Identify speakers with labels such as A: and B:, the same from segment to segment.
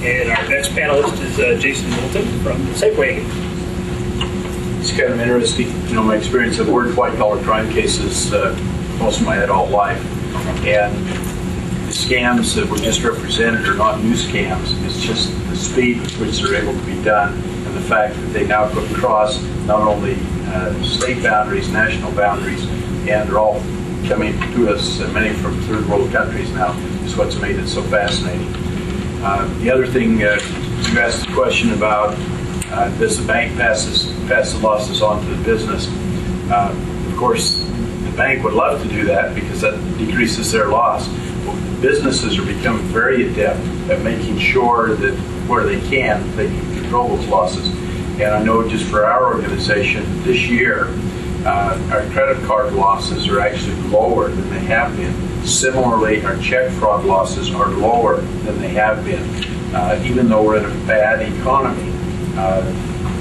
A: And our next panelist is Jason Middleton from Safeway.
B: It's kind of interesting. You know, my experience, I've worked white-collar crime cases most of my adult life. And the scams that were just represented are not new scams. It's just the speed with which they're able to be done and the fact that they now go across not only state boundaries, national boundaries, and they're all coming to us, many from third world countries now, is what's made it so fascinating. The other thing, you asked the question about does the bank pass the losses on to the business? Of course, the bank would love to do that because that decreases their loss. Well, businesses are becoming very adept at making sure that where they can control those losses. And I know just for our organization, this year, our credit card losses are actually lower than they have been. Similarly, our check fraud losses are lower than they have been, even though we're in a bad economy.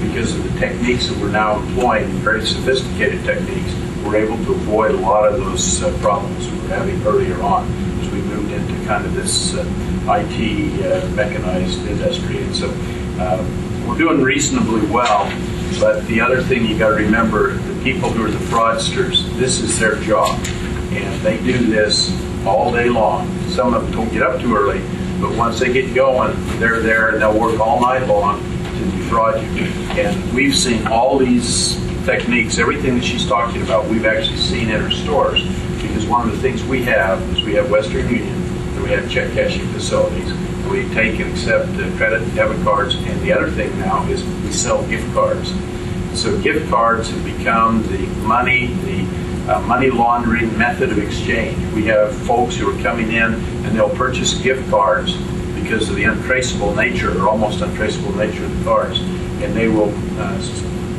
B: Because of the techniques that we're now employing, very sophisticated techniques, we're able to avoid a lot of those problems we were having earlier on as we moved into kind of this IT mechanized industry. And so we're doing reasonably well, but the other thing you got to remember, the people who are the fraudsters, this is their job. And they do this all day long. Some of them don't get up too early, but once they get going, they're there and they'll work all night long to defraud you. And we've seen all these techniques, everything that she's talking about, we've actually seen in our stores. Because one of the things we have is we have Western Union and we have check cashing facilities. And we take and accept credit and debit cards. And the other thing now is we sell gift cards. So gift cards have become the money laundering method of exchange. We have folks who are coming in and they'll purchase gift cards because of the untraceable nature or almost untraceable nature of the cards. And they will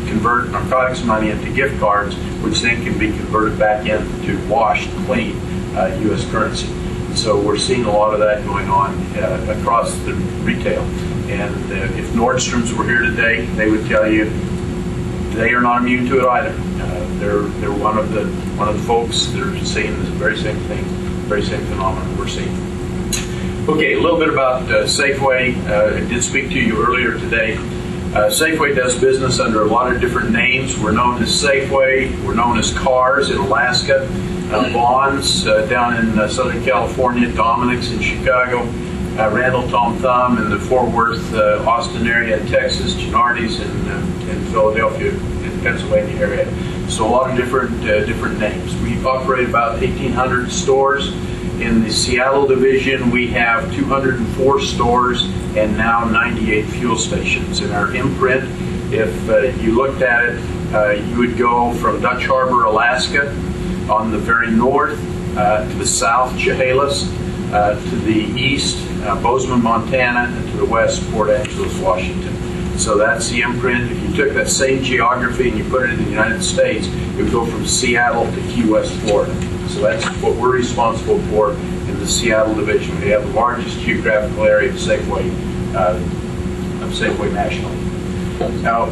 B: convert narcotics money into gift cards, which then can be converted back into washed, clean U.S. currency. So we're seeing a lot of that going on across the retail. And if Nordstrom's were here today, they would tell you they are not immune to it either. They're one of the folks that are seeing this very same thing, very same phenomenon we're seeing. Okay, a little bit about Safeway. I did speak to you earlier today. Safeway does business under a lot of different names. We're known as Safeway. We're known as Cars in Alaska, Bonds down in Southern California, Dominic's in Chicago, Randall Tom Thumb in the Fort Worth, Austin area in Texas, Gennardi's in Philadelphia, in Pennsylvania area. So a lot of different names. We operate about 1,800 stores. In the Seattle division, we have 204 stores and now 98 fuel stations. In our imprint, if you looked at it, you would go from Dutch Harbor, Alaska, on the very north, to the south, Chehalis, to the east, Bozeman, Montana, and to the west, Port Angeles, Washington. So that's the imprint. If you took that same geography and you put it in the United States, it would go from Seattle to Key West, Florida. So that's what we're responsible for in the Seattle division. We have the largest geographical area of Safeway nationally. Now,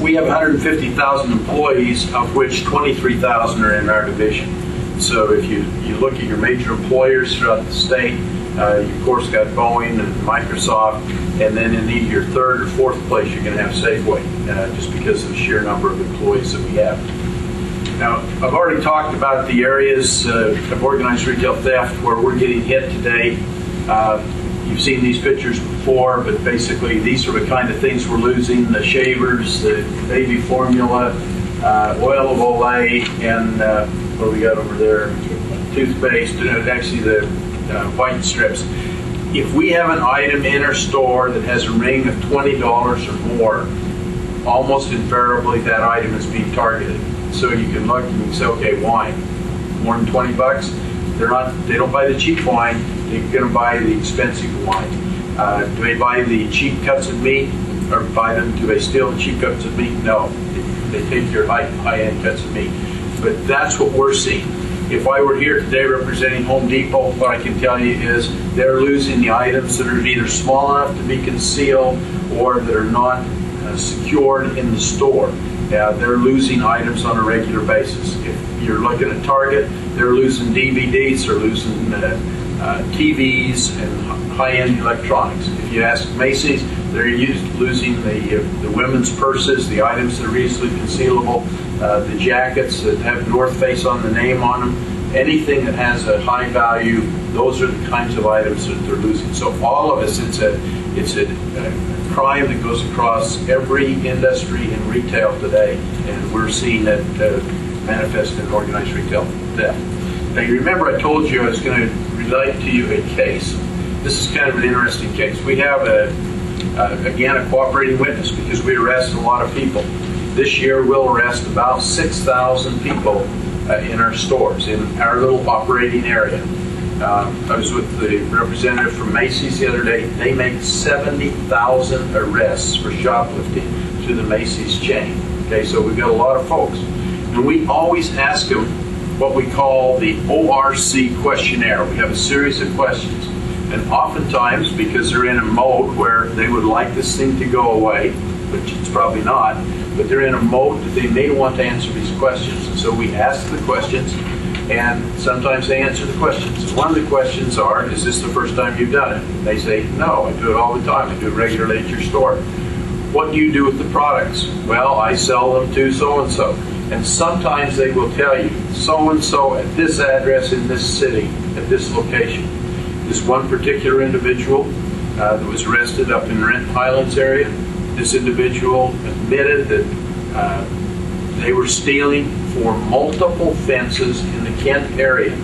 B: we have 150,000 employees, of which 23,000 are in our division. So if you look at your major employers throughout the state, you of course got Boeing and Microsoft, and then in either your third or fourth place you're going to have Safeway, just because of the sheer number of employees that we have. Now, I've already talked about the areas of organized retail theft where we're getting hit today. You've seen these pictures before, but basically these are the kind of things we're losing: the shavers, the baby formula, oil of Olay, and what do we got over there? Toothpaste, actually the white strips. If we have an item in our store that has a ring of $20 or more, almost invariably that item is being targeted. So you can look and you can say, okay, wine, more than 20 bucks. They don't buy the cheap wine. They're going to buy the expensive wine. Do they buy the cheap cuts of meat, or do they steal the cheap cuts of meat? No, they take your high-end cuts of meat. But that's what we're seeing. If I were here today representing Home Depot, what I can tell you is they're losing the items that are either small enough to be concealed or that are not secured in the store. They're losing items on a regular basis. If you're looking at Target, they're losing DVDs, they're losing TVs and high-end electronics. If you ask Macy's, they're losing the women's purses, the items that are easily concealable, the jackets that have North Face on the name on them. Anything that has a high value, those are the kinds of items that they're losing. So all of us, it's a crime that goes across every industry in retail today, and we're seeing that manifest in organized retail theft. Now, you remember I told you I was going to relate to you a case. This is kind of an interesting case. We have, again, a cooperating witness because we arrest a lot of people. This year we'll arrest about 6,000 people in our stores, in our little operating area. I was with the representative from Macy's the other day. They make 70,000 arrests for shoplifting through the Macy's chain. Okay, so we've got a lot of folks. And we always ask them what we call the ORC questionnaire. We have a series of questions. And oftentimes, because they're in a mode where they would like this thing to go away, which it's probably not, but they're in a mode that they may want to answer these questions. And so we ask the questions, and sometimes they answer the questions. One of the questions are, is this the first time you've done it? And they say, no, I do it all the time. I do it regularly at your store. What do you do with the products? Well, I sell them to so-and-so. And sometimes they will tell you, so-and-so at this address in this city, at this location. This one particular individual that was arrested up in Rent Highlands area, this individual admitted that they were stealing for multiple fences in the Kent area.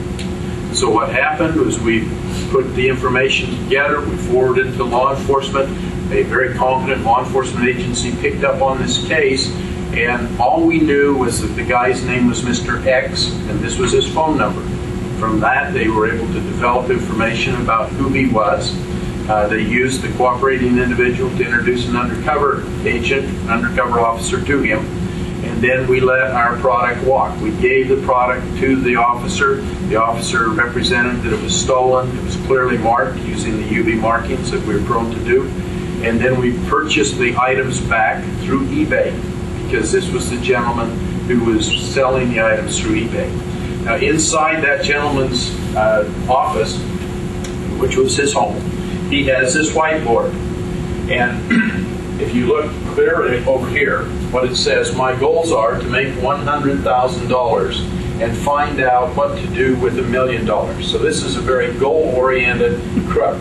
B: So what happened was we put the information together, we forwarded it to law enforcement. A very competent law enforcement agency picked up on this case, and all we knew was that the guy's name was Mr. X, and this was his phone number. From that, they were able to develop information about who he was. They used the cooperating individual to introduce an undercover agent, an undercover officer to him, and then we let our product walk. We gave the product to the officer. The officer represented that it was stolen. It was clearly marked using the UV markings that we're prone to do. And then we purchased the items back through eBay, because this was the gentleman who was selling the items through eBay. Now, inside that gentleman's office, which was his home, he has this whiteboard. And if you look clearly over here, what it says, my goals are to make $100,000 and find out what to do with $1 million. So this is a very goal-oriented crook.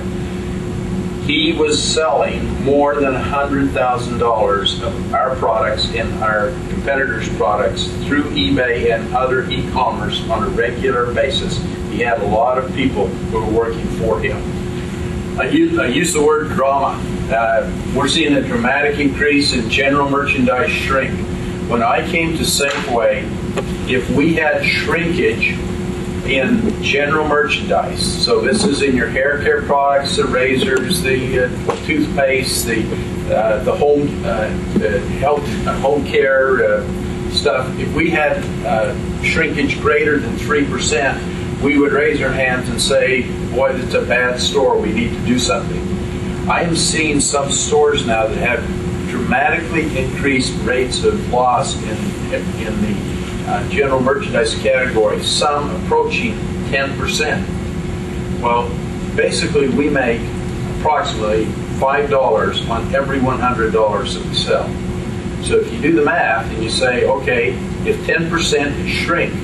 B: He was selling more than $100,000 of our products and our competitors' products through eBay and other e-commerce on a regular basis. He had a lot of people who were working for him. I use the word drama. We're seeing a dramatic increase in general merchandise shrink. When I came to Safeway, if we had shrinkage in general merchandise, so this is in your hair care products, the razors, the toothpaste, the home health home care stuff, if we had shrinkage greater than 3%, we would raise our hands and say, boy, it's a bad store, we need to do something. I'm seeing some stores now that have dramatically increased rates of loss in the general merchandise category, some approaching 10%. Well, basically we make approximately $5 on every $100 that we sell. So if you do the math and you say, okay, if 10% is shrink,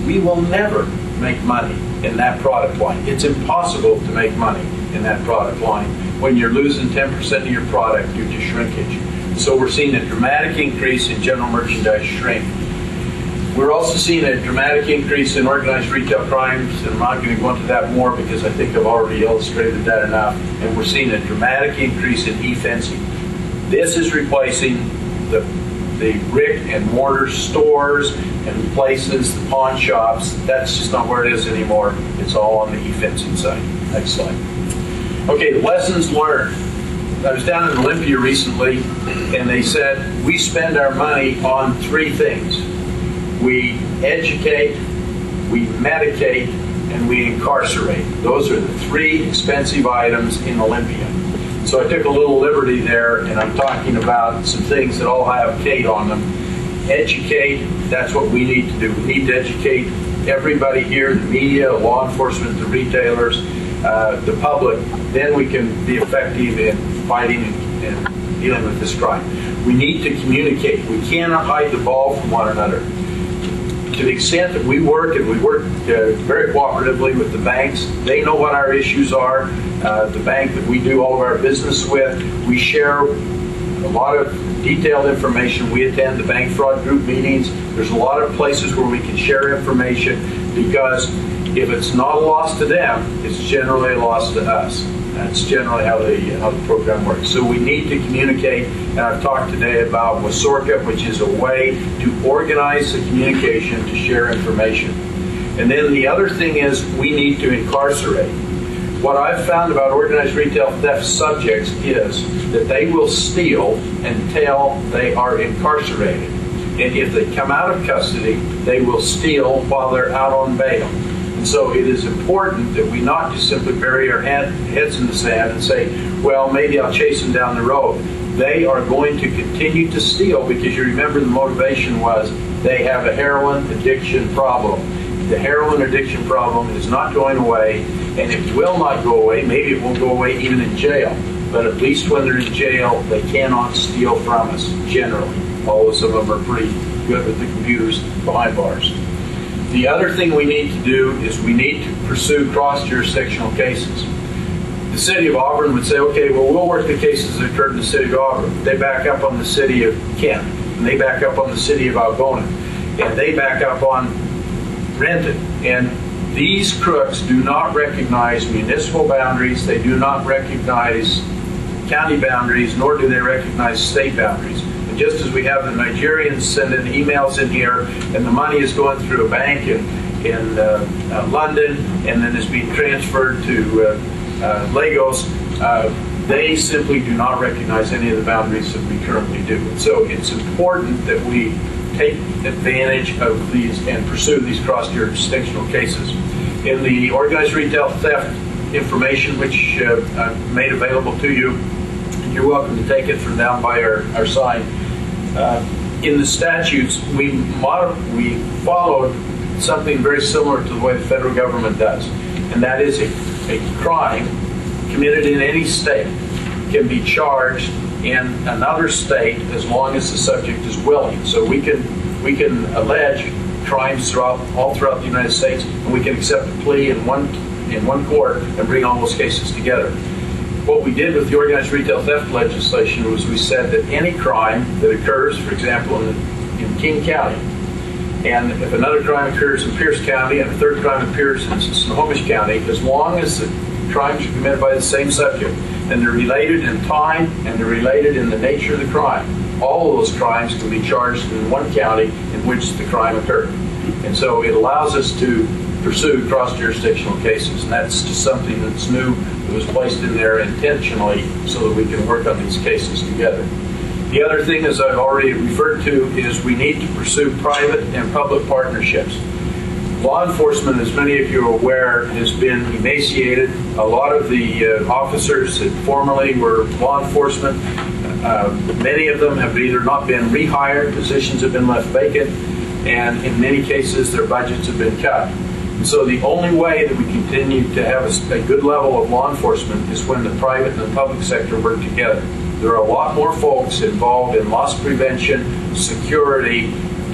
B: we will never make money in that product line. It's impossible to make money in that product line when you're losing 10% of your product due to shrinkage. So we're seeing a dramatic increase in general merchandise shrink. We're also seeing a dramatic increase in organized retail crimes, and I'm not going to go into that more because I think I've already illustrated that enough. And we're seeing a dramatic increase in e-fencing. This is replacing the brick and mortar stores and places, the pawn shops. That's just not where it is anymore. It's all on the e-fencing side. Next slide. Okay, lessons learned. I was down in Olympia recently, and they said we spend our money on 3 things. We educate, we medicate, and we incarcerate. Those are the 3 expensive items in Olympia. So I took a little liberty there, and I'm talking about some things that all have Kate on them. Educate, that's what we need to do. We need to educate everybody here, the media, law enforcement, the retailers, the public, then we can be effective in fighting and dealing with this crime. We need to communicate. We cannot hide the ball from one another. To the extent that we work, and we work very cooperatively with the banks, they know what our issues are. The bank that we do all of our business with, we share a lot of detailed information. We attend the bank fraud group meetings. There's a lot of places where we can share information, because if it's not a loss to them, it's generally a loss to us. That's generally how the program works. So we need to communicate, and I've talked today about WSORCA, which is a way to organize the communication to share information. And then the other thing is we need to incarcerate. What I've found about organized retail theft subjects is that they will steal until they are incarcerated. And if they come out of custody, they will steal while they're out on bail. And so it is important that we not just simply bury our heads in the sand and say, well, maybe I'll chase them down the road. They are going to continue to steal, because you remember the motivation was they have a heroin addiction problem. The heroin addiction problem is not going away, and it will not go away. Maybe it won't go away even in jail. But at least when they're in jail, they cannot steal from us, generally. Although some of them are pretty good with the computers behind bars. The other thing we need to do is we need to pursue cross-jurisdictional cases. The city of Auburn would say, okay, well, we'll work the cases that occurred in the city of Auburn. They back up on the city of Kent, and they back up on the city of Algona, and they back up on Renton. And these crooks do not recognize municipal boundaries, they do not recognize county boundaries, nor do they recognize state boundaries. Just as we have the Nigerians sending emails in here, and the money is going through a bank in London, and then is being transferred to Lagos, they simply do not recognize any of the boundaries that we currently do. And so it's important that we take advantage of these and pursue these cross-jurisdictional cases. In the organized retail theft information, which I've made available to you, you're welcome to take it from down by our sign. In the statutes, we followed something very similar to the way the federal government does, and that is a crime committed in any state can be charged in another state as long as the subject is willing. So we can allege crimes all throughout the United States, and we can accept a plea in one court and bring all those cases together. What we did with the organized retail theft legislation was we said that any crime that occurs, for example, in King County, and if another crime occurs in Pierce County and a third crime occurs in Snohomish County, as long as the crimes are committed by the same subject, and they're related in time and they're related in the nature of the crime, all of those crimes can be charged in one county in which the crime occurred. And so it allows us to pursue cross-jurisdictional cases, and that's just something that's new, that was placed in there intentionally so that we can work on these cases together. The other thing, as I've already referred to, is we need to pursue private and public partnerships. Law enforcement, as many of you are aware, has been emaciated. A lot of the officers that formerly were law enforcement, many of them have either not been rehired, positions have been left vacant, and in many cases their budgets have been cut. And so the only way that we continue to have a good level of law enforcement is when the private and the public sector work together. There are a lot more folks involved in loss prevention, security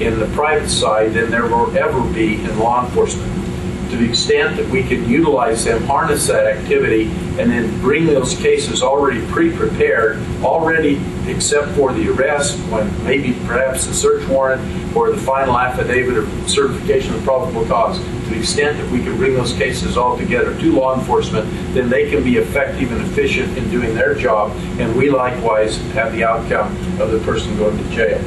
B: in the private side than there will ever be in law enforcement. To the extent that we can utilize them, harness that activity, and then bring those cases already pre-prepared, already except for the arrest, when maybe perhaps the search warrant or the final affidavit or certification of probable cause. To the extent that we can bring those cases all together to law enforcement, then they can be effective and efficient in doing their job, and we likewise have the outcome of the person going to jail.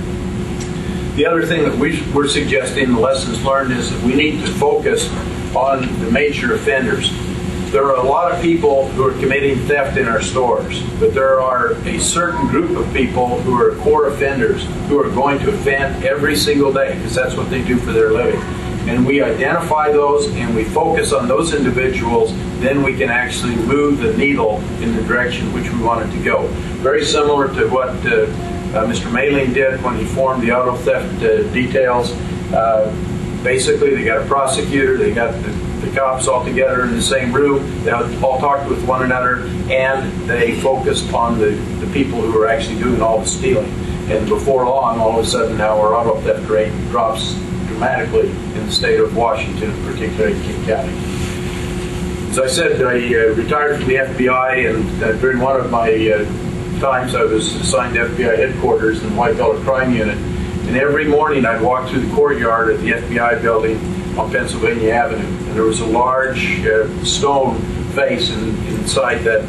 B: The other thing that we're suggesting, the lessons learned, is that we need to focus on the major offenders. There are a lot of people who are committing theft in our stores, but there are a certain group of people who are core offenders who are going to offend every single day because that's what they do for their living. And we identify those and we focus on those individuals, then we can actually move the needle in the direction which we want it to go. Very similar to what Mr. Maling did when he formed the auto theft details. Basically, they got a prosecutor, they got the the cops all together in the same room. They all talked with one another, and they focused on the people who were actually doing all the stealing. And before long, all of a sudden, now our auto theft rate drops dramatically in the state of Washington, particularly in King County. As I said, I retired from the FBI, and during one of my times I was assigned to FBI headquarters in the White Collar Crime Unit. And every morning I'd walk through the courtyard of the FBI building on Pennsylvania Avenue. And there was a large stone face inside that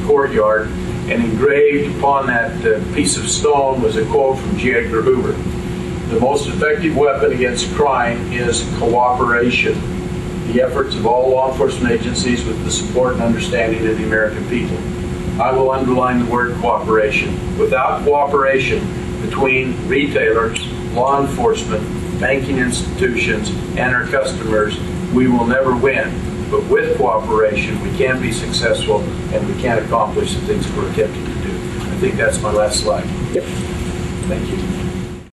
B: courtyard. And engraved upon that piece of stone was a quote from G. Edgar Hoover. The most effective weapon against crime is cooperation. The efforts of all law enforcement agencies with the support and understanding of the American people. I will underline the word cooperation. Without cooperation between retailers, law enforcement, banking institutions, and our customers, we will never win. But with cooperation, we can be successful, and we can accomplish the things we're attempting to do. I think that's my last slide.
C: Yep.
B: Thank you.